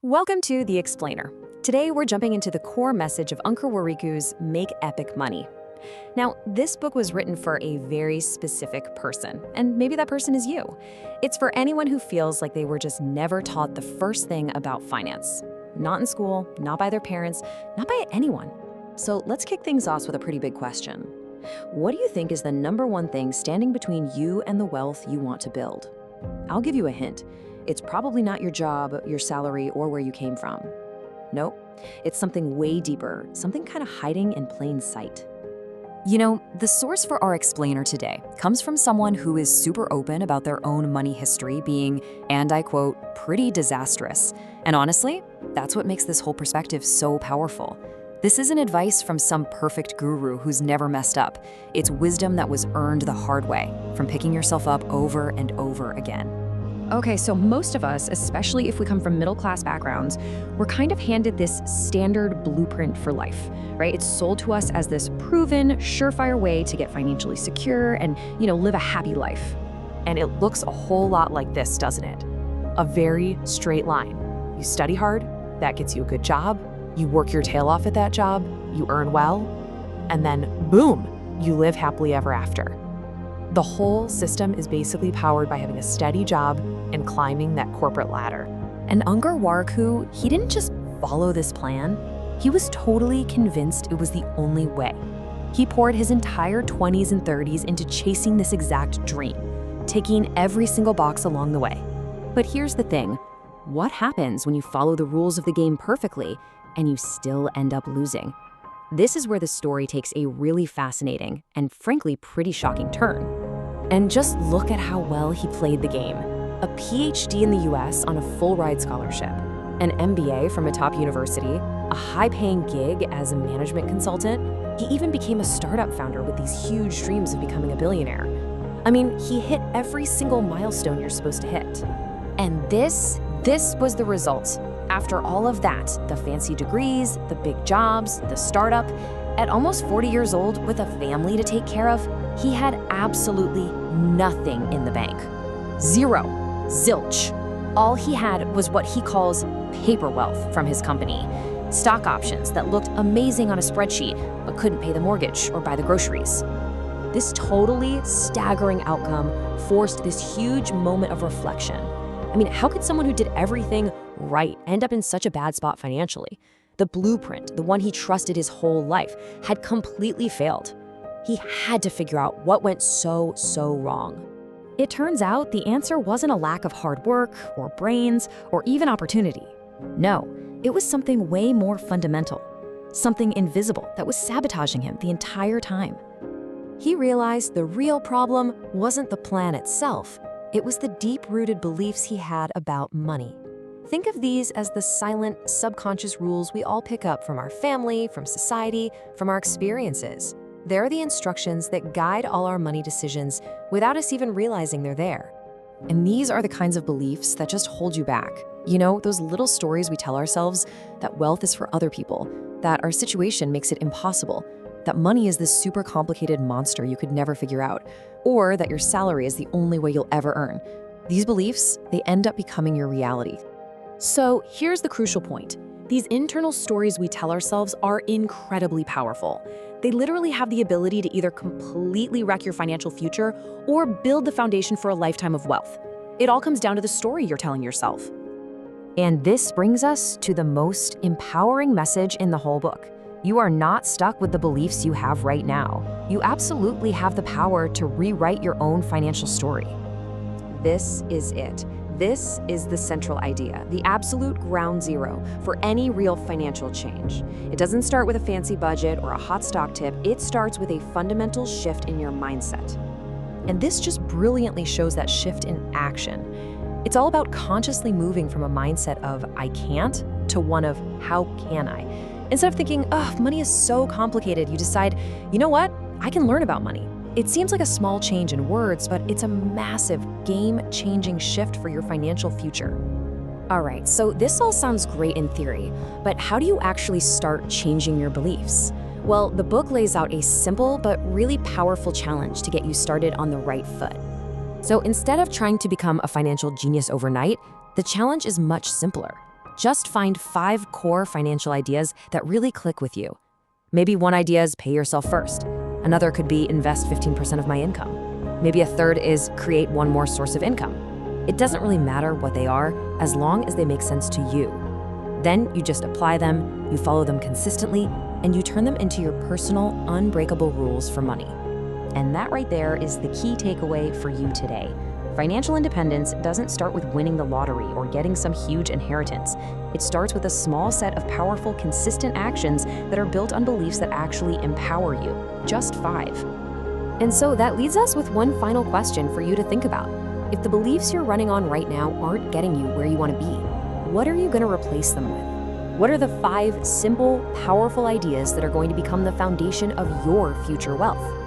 Welcome to The Explainer. Today we're jumping into the core message of Ankur Warikoo's Make Epic Money. Now, this book was written for a very specific person, and maybe that person is you. It's for anyone who feels like they were just never taught the first thing about finance. Not in school, not by their parents, not by anyone. So let's kick things off with a pretty big question. What do you think is the number one thing standing between you and the wealth you want to build? I'll give you a hint. It's probably not your job, your salary, or where you came from. Nope, it's something way deeper, something kind of hiding in plain sight. You know, the source for our explainer today comes from someone who is super open about their own money history being, and I quote, pretty disastrous. And honestly, that's what makes this whole perspective so powerful. This isn't advice from some perfect guru who's never messed up. It's wisdom that was earned the hard way, from picking yourself up over and over again. Okay, so most of us, especially if we come from middle-class backgrounds, we're kind of handed this standard blueprint for life, right? It's sold to us as this proven, surefire way to get financially secure and, live a happy life. And it looks a whole lot like this, doesn't it? A very straight line. You study hard, that gets you a good job, you work your tail off at that job, you earn well, and then boom, you live happily ever after. The whole system is basically powered by having a steady job and climbing that corporate ladder. And Ankur Warikoo, he didn't just follow this plan. He was totally convinced it was the only way. He poured his entire 20s and 30s into chasing this exact dream, ticking every single box along the way. But here's the thing. What happens when you follow the rules of the game perfectly and you still end up losing? This is where the story takes a really fascinating and frankly pretty shocking turn. And just look at how well he played the game. A PhD in the US on a full-ride scholarship, an MBA from a top university, a high-paying gig as a management consultant. He even became a startup founder with these huge dreams of becoming a billionaire. I mean, he hit every single milestone you're supposed to hit. And this was the result. After all of that, the fancy degrees, the big jobs, the startup, at almost 40 years old with a family to take care of, he had absolutely nothing in the bank. Zero. Zilch. All he had was what he calls paper wealth from his company. Stock options that looked amazing on a spreadsheet, but couldn't pay the mortgage or buy the groceries. This totally staggering outcome forced this huge moment of reflection. I mean, how could someone who did everything right end up in such a bad spot financially? The blueprint, the one he trusted his whole life, had completely failed. He had to figure out what went so wrong. It turns out the answer wasn't a lack of hard work or brains or even opportunity. No, it was something way more fundamental, something invisible that was sabotaging him the entire time. He realized the real problem wasn't the plan itself. It was the deep-rooted beliefs he had about money. Think of these as the silent, subconscious rules we all pick up from our family, from society, from our experiences. They're the instructions that guide all our money decisions without us even realizing they're there. And these are the kinds of beliefs that just hold you back. You know, those little stories we tell ourselves that wealth is for other people, that our situation makes it impossible, that money is this super complicated monster you could never figure out, or that your salary is the only way you'll ever earn. These beliefs, they end up becoming your reality. So here's the crucial point. These internal stories we tell ourselves are incredibly powerful. They literally have the ability to either completely wreck your financial future or build the foundation for a lifetime of wealth. It all comes down to the story you're telling yourself. And this brings us to the most empowering message in the whole book. You are not stuck with the beliefs you have right now. You absolutely have the power to rewrite your own financial story. This is it. This is the central idea, the absolute ground zero for any real financial change. It doesn't start with a fancy budget or a hot stock tip. It starts with a fundamental shift in your mindset. And this just brilliantly shows that shift in action. It's all about consciously moving from a mindset of I can't to one of how can I? Instead of thinking, oh, money is so complicated, you decide, you know what? I can learn about money. It seems like a small change in words, but it's a massive, game-changing shift for your financial future. All right, so this all sounds great in theory, but how do you actually start changing your beliefs? Well, the book lays out a simple but really powerful challenge to get you started on the right foot. So instead of trying to become a financial genius overnight, the challenge is much simpler. Just find 5 core financial ideas that really click with you. Maybe one idea is pay yourself first. Another could be invest 15% of my income. Maybe a third is create one more source of income. It doesn't really matter what they are as long as they make sense to you. Then you just apply them, you follow them consistently, and you turn them into your personal, unbreakable rules for money. And that right there is the key takeaway for you today. Financial independence doesn't start with winning the lottery or getting some huge inheritance. It starts with a small set of powerful, consistent actions that are built on beliefs that actually empower you. Just 5. And so that leaves us with one final question for you to think about. If the beliefs you're running on right now aren't getting you where you want to be, what are you going to replace them with? What are the 5 simple, powerful ideas that are going to become the foundation of your future wealth?